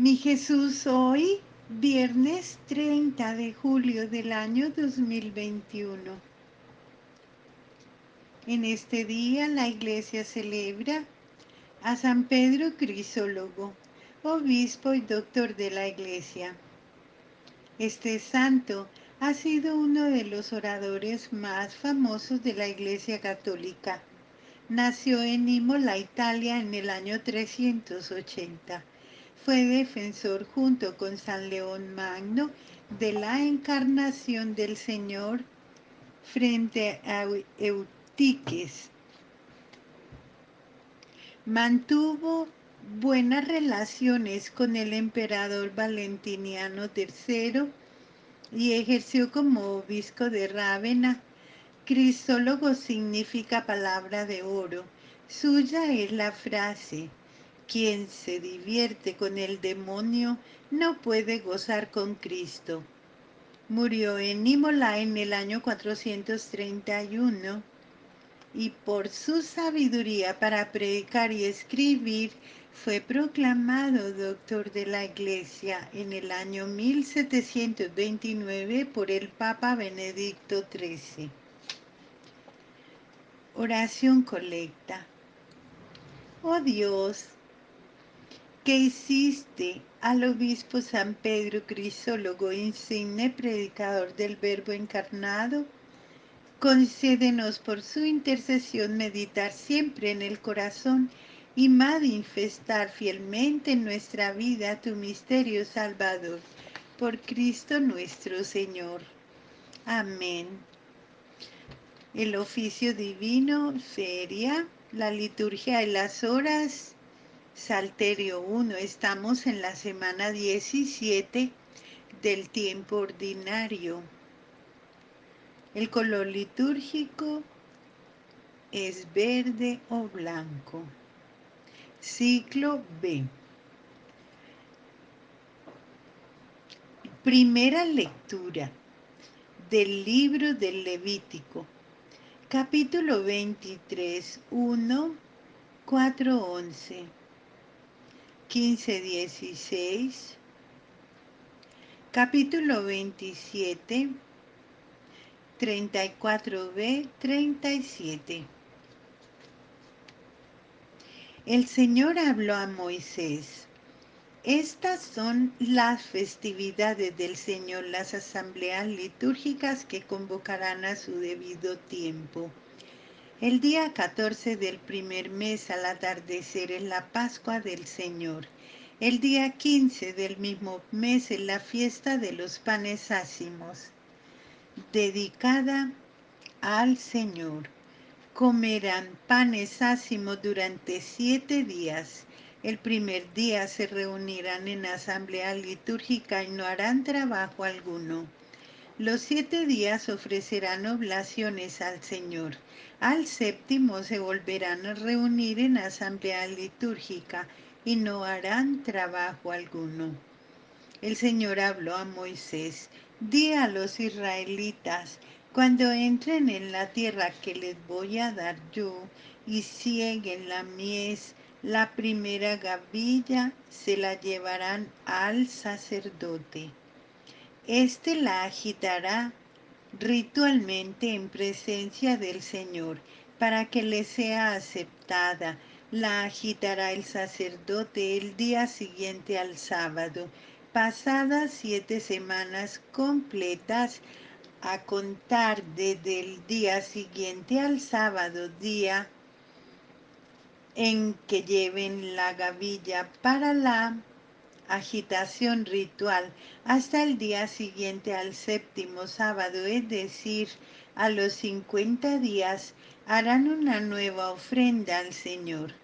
Mi Jesús, hoy, viernes 30 de julio del año 2021. En este día la Iglesia celebra a San Pedro Crisólogo, obispo y doctor de la Iglesia. Este santo ha sido uno de los oradores más famosos de la Iglesia Católica. Nació en Imola, Italia, en el año 380. Fue defensor junto con San León Magno de la encarnación del Señor frente a Eutiques. Mantuvo buenas relaciones con el emperador Valentiniano III y ejerció como obispo de Rávena. Crisólogo significa palabra de oro. Suya es la frase: quien se divierte con el demonio no puede gozar con Cristo. Murió en Imola en el año 431 y por su sabiduría para predicar y escribir fue proclamado doctor de la Iglesia en el año 1729 por el Papa Benedicto XIII. Oración colecta. Oh Dios, que hiciste al obispo San Pedro Crisólogo, insigne predicador del Verbo encarnado, concédenos por su intercesión meditar siempre en el corazón y manifestar fielmente en nuestra vida tu misterio salvador. Por Cristo nuestro Señor. Amén. El oficio divino sería la liturgia de las horas. Salterio 1. Estamos en la semana 17 del tiempo ordinario. El color litúrgico es verde o blanco. Ciclo B. Primera lectura del libro del Levítico, capítulo 23, 1, 4, 11, 15, 16, capítulo 27, 34b, 37. El Señor habló a Moisés: estas son las festividades del Señor, las asambleas litúrgicas que convocarán a su debido tiempo. El día 14 del primer mes al atardecer es la Pascua del Señor. El día 15 del mismo mes es la fiesta de los panes ácimos, dedicada al Señor. Comerán panes ácimos durante 7 días. El primer día se reunirán en asamblea litúrgica y no harán trabajo alguno. Los 7 días ofrecerán oblaciones al Señor. Al séptimo se volverán a reunir en asamblea litúrgica y no harán trabajo alguno. El Señor habló a Moisés: di a los israelitas, cuando entren en la tierra que les voy a dar yo y sieguen la mies, la primera gavilla se la llevarán al sacerdote. Este la agitará ritualmente en presencia del Señor para que le sea aceptada. La agitará el sacerdote el día siguiente al sábado, pasadas 7 semanas completas a contar desde el día siguiente al sábado, día en que lleven la gavilla para la agitación ritual, hasta el día siguiente al séptimo sábado, es decir, a los 50 días, harán una nueva ofrenda al Señor.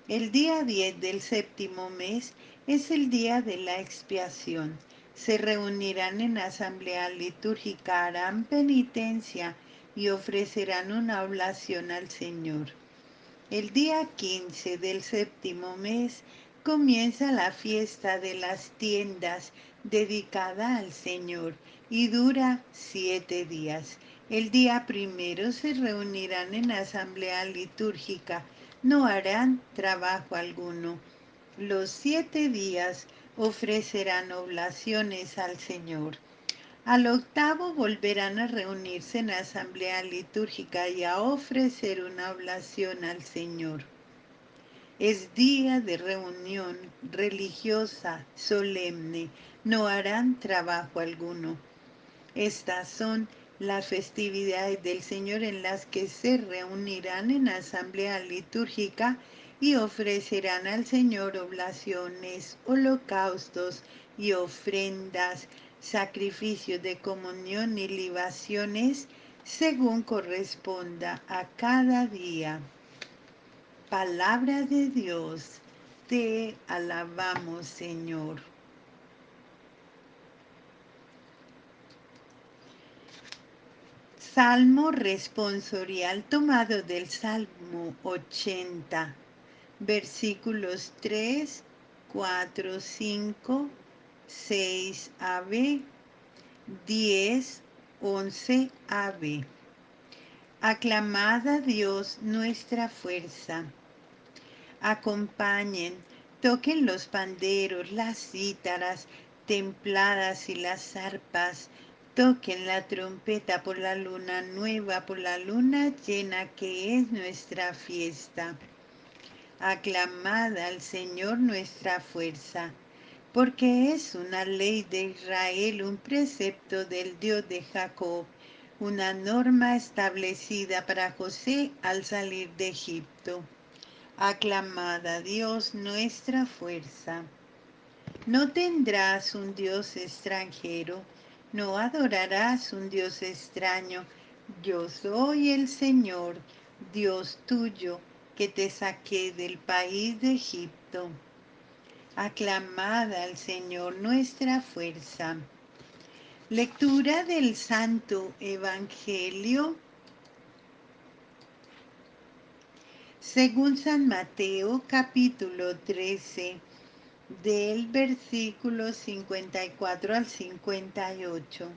El día 10 del séptimo mes es el día de la expiación. Se reunirán en asamblea litúrgica, harán penitencia y ofrecerán una oblación al Señor. El día 15 del séptimo mes comienza la fiesta de las tiendas dedicada al Señor y dura 7 días. El día primero se reunirán en asamblea litúrgica, no harán trabajo alguno. Los 7 días ofrecerán oblaciones al Señor. Al octavo volverán a reunirse en asamblea litúrgica y a ofrecer una oblación al Señor. Es día de reunión religiosa, solemne, no harán trabajo alguno. Estas son las festividades del Señor en las que se reunirán en asamblea litúrgica y ofrecerán al Señor oblaciones, holocaustos y ofrendas, sacrificios de comunión y libaciones, según corresponda a cada día. Palabra de Dios, te alabamos, Señor. Salmo responsorial tomado del Salmo 80, versículos 3, 4, 5, 6ab, 10, 11ab. Aclamad a Dios nuestra fuerza. Acompañen, toquen los panderos, las cítaras templadas y las arpas. Toquen la trompeta por la luna nueva, por la luna llena que es nuestra fiesta. Aclamad al Señor nuestra fuerza, porque es una ley de Israel, un precepto del Dios de Jacob, una norma establecida para José al salir de Egipto. Aclamad a Dios nuestra fuerza. No tendrás un Dios extranjero, no adorarás un Dios extraño. Yo soy el Señor, Dios tuyo, que te saqué del país de Egipto. Aclamad al Señor nuestra fuerza. Lectura del Santo Evangelio según San Mateo, capítulo 13, del versículo 54 al 58.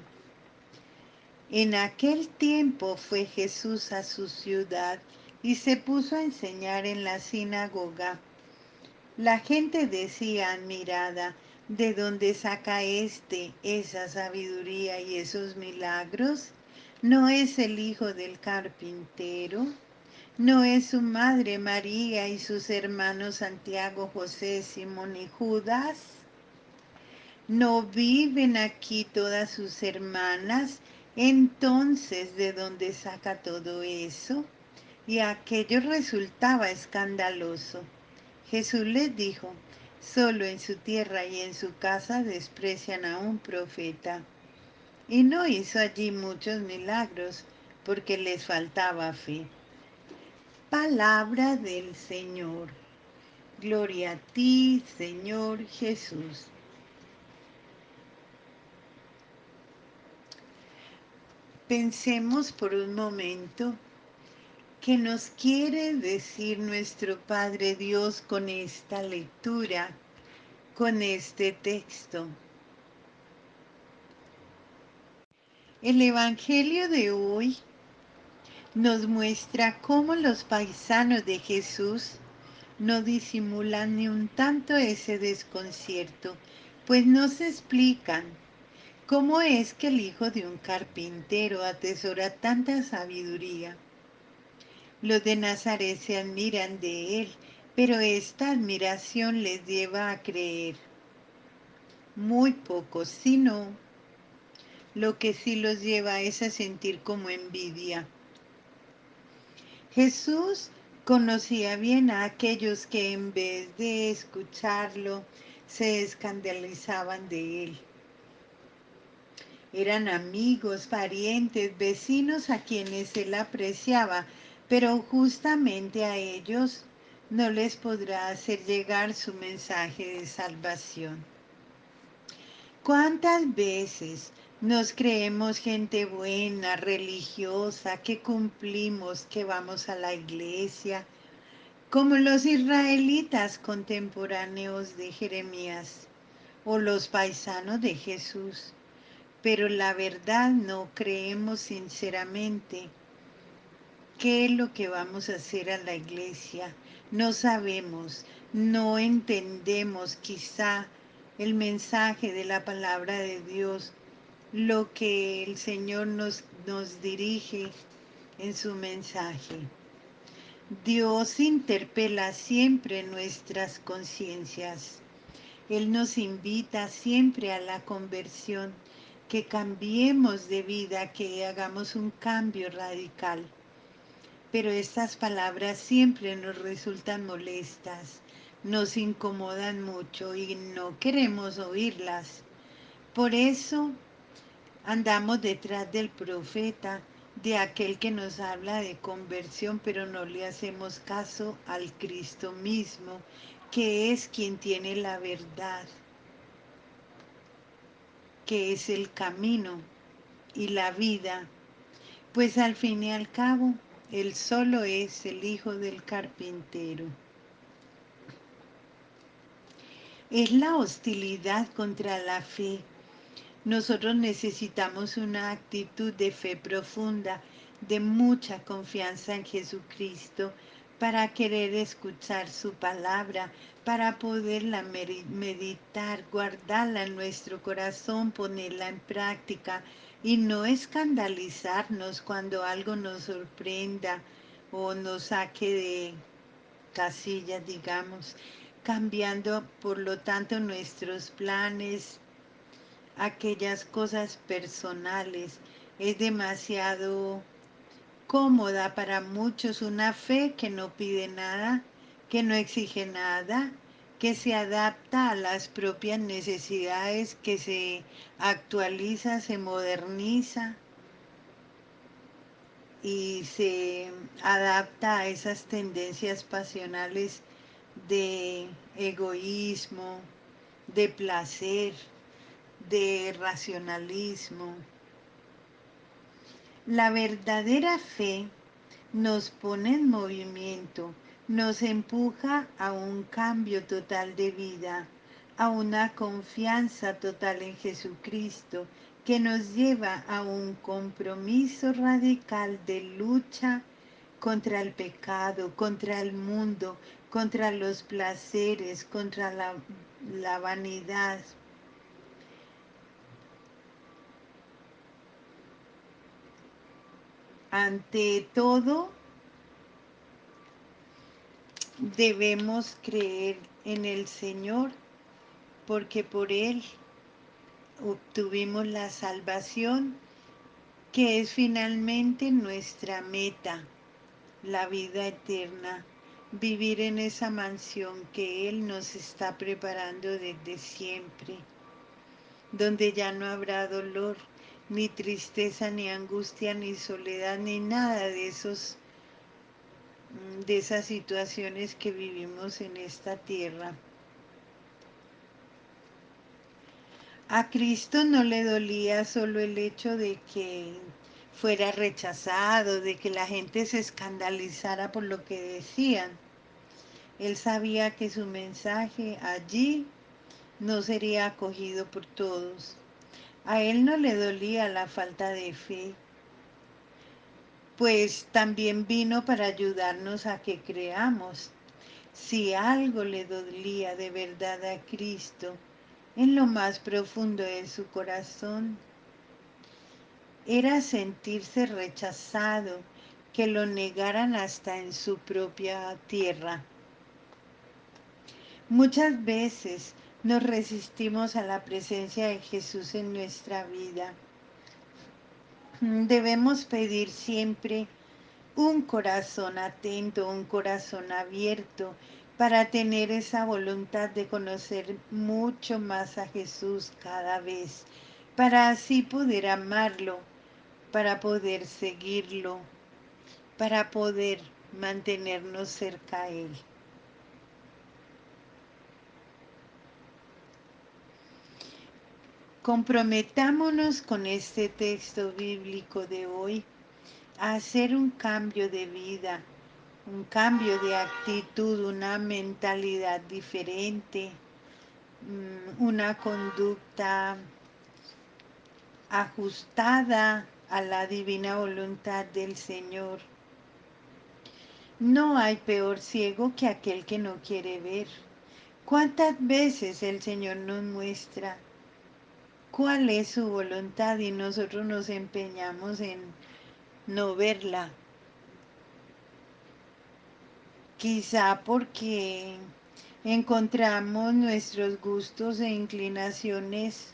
En aquel tiempo fue Jesús a su ciudad y se puso a enseñar en la sinagoga. La gente decía admirada, ¿de dónde saca esa sabiduría y esos milagros? ¿No es el hijo del carpintero? ¿No es su madre María y sus hermanos Santiago, José, Simón y Judas? ¿No viven aquí todas sus hermanas? Entonces, ¿de dónde saca todo eso? Y aquello resultaba escandaloso. Jesús les dijo, solo en su tierra y en su casa desprecian a un profeta. Y no hizo allí muchos milagros, porque les faltaba fe. Palabra del Señor. Gloria a ti, Señor Jesús. Pensemos por un momento qué nos quiere decir nuestro Padre Dios con esta lectura, con este texto. El Evangelio de hoy nos muestra cómo los paisanos de Jesús no disimulan ni un tanto ese desconcierto, pues no se explican cómo es que el hijo de un carpintero atesora tanta sabiduría. Los de Nazaret se admiran de él, pero esta admiración les lleva a creer muy poco, sino lo que sí los lleva es a sentir como envidia. Jesús conocía bien a aquellos que en vez de escucharlo se escandalizaban de él. Eran amigos, parientes, vecinos a quienes él apreciaba, pero justamente a ellos no les podrá hacer llegar su mensaje de salvación. ¿Cuántas veces nos creemos gente buena, religiosa, que cumplimos, que vamos a la iglesia, como los israelitas contemporáneos de Jeremías o los paisanos de Jesús? Pero la verdad no creemos sinceramente qué es lo que vamos a hacer a la iglesia. No sabemos, no entendemos quizá el mensaje de la palabra de Dios, lo que el Señor nos dirige en su mensaje. Dios interpela siempre nuestras conciencias. Él nos invita siempre a la conversión, que cambiemos de vida, que hagamos un cambio radical. Pero estas palabras siempre nos resultan molestas, nos incomodan mucho y no queremos oírlas. Por eso andamos detrás del profeta, de aquel que nos habla de conversión, pero no le hacemos caso al Cristo mismo, que es quien tiene la verdad, que es el camino y la vida, pues al fin y al cabo, Él solo es el hijo del carpintero. Es la hostilidad contra la fe. Nosotros necesitamos una actitud de fe profunda, de mucha confianza en Jesucristo, para querer escuchar su palabra, para poderla meditar, guardarla en nuestro corazón, ponerla en práctica y no escandalizarnos cuando algo nos sorprenda o nos saque de casillas, digamos, cambiando por lo tanto nuestros planes, aquellas cosas personales. Es demasiado cómoda para muchos una fe que no pide nada, que no exige nada, que se adapta a las propias necesidades, que se actualiza, se moderniza y se adapta a esas tendencias pasionales de egoísmo, de placer, de racionalismo. La verdadera fe nos pone en movimiento, nos empuja a un cambio total de vida, a una confianza total en Jesucristo, que nos lleva a un compromiso radical de lucha contra el pecado, contra el mundo, contra los placeres, contra la vanidad. Ante todo, debemos creer en el Señor, porque por Él obtuvimos la salvación, que es finalmente nuestra meta, la vida eterna, vivir en esa mansión que Él nos está preparando desde siempre, donde ya no habrá dolor, ni tristeza, ni angustia, ni soledad, ni nada de esas situaciones que vivimos en esta tierra. A Cristo no le dolía solo el hecho de que fuera rechazado, de que la gente se escandalizara por lo que decían. Él sabía que su mensaje allí no sería acogido por todos. A él no le dolía la falta de fe, pues también vino para ayudarnos a que creamos. Si algo le dolía de verdad a Cristo, en lo más profundo de su corazón, era sentirse rechazado, que lo negaran hasta en su propia tierra. Muchas veces nos resistimos a la presencia de Jesús en nuestra vida. Debemos pedir siempre un corazón atento, un corazón abierto, para tener esa voluntad de conocer mucho más a Jesús cada vez, para así poder amarlo, para poder seguirlo, para poder mantenernos cerca a Él. Comprometámonos con este texto bíblico de hoy a hacer un cambio de vida, un cambio de actitud, una mentalidad diferente, una conducta ajustada a la divina voluntad del Señor. No hay peor ciego que aquel que no quiere ver. ¿Cuántas veces el Señor nos muestra cuál es su voluntad y nosotros nos empeñamos en no verla? Quizá porque encontramos nuestros gustos e inclinaciones,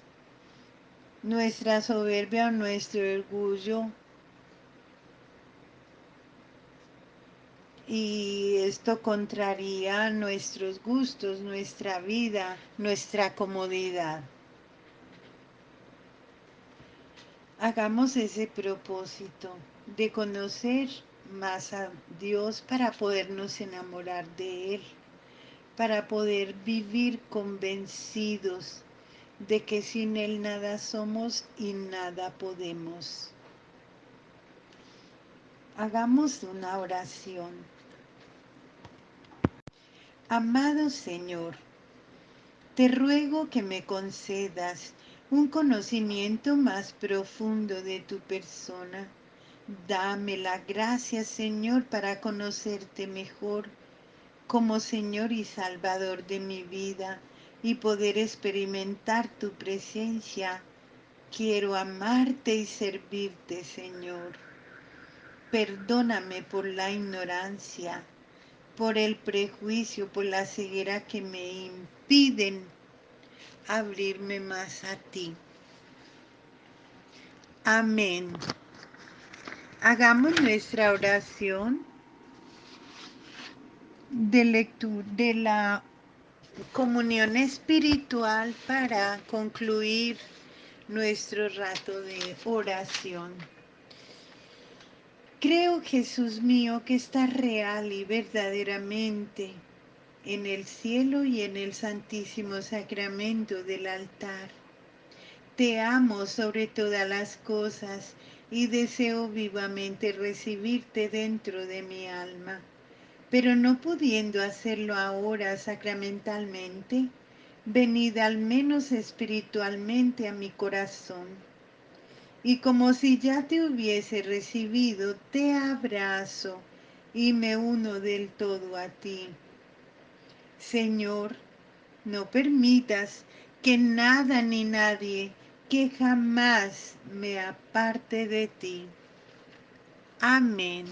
nuestra soberbia o nuestro orgullo, y esto contraría nuestros gustos, nuestra vida, nuestra comodidad. Hagamos ese propósito de conocer más a Dios para podernos enamorar de Él, para poder vivir convencidos de que sin Él nada somos y nada podemos. Hagamos una oración. Amado Señor, te ruego que me concedas un conocimiento más profundo de tu persona. Dame la gracia, Señor, para conocerte mejor como Señor y Salvador de mi vida y poder experimentar tu presencia. Quiero amarte y servirte, Señor. Perdóname por la ignorancia, por el prejuicio, por la ceguera que me impiden abrirme más a ti. Amén. Hagamos nuestra oración de lectura de la comunión espiritual para concluir nuestro rato de oración. Creo, Jesús mío, que estás real y verdaderamente en el cielo y en el santísimo sacramento del altar. Te amo sobre todas las cosas y deseo vivamente recibirte dentro de mi alma, pero no pudiendo hacerlo ahora sacramentalmente, venid al menos espiritualmente a mi corazón. Y como si ya te hubiese recibido, te abrazo y me uno del todo a ti. Señor, no permitas que nada ni nadie que jamás me aparte de ti. Amén.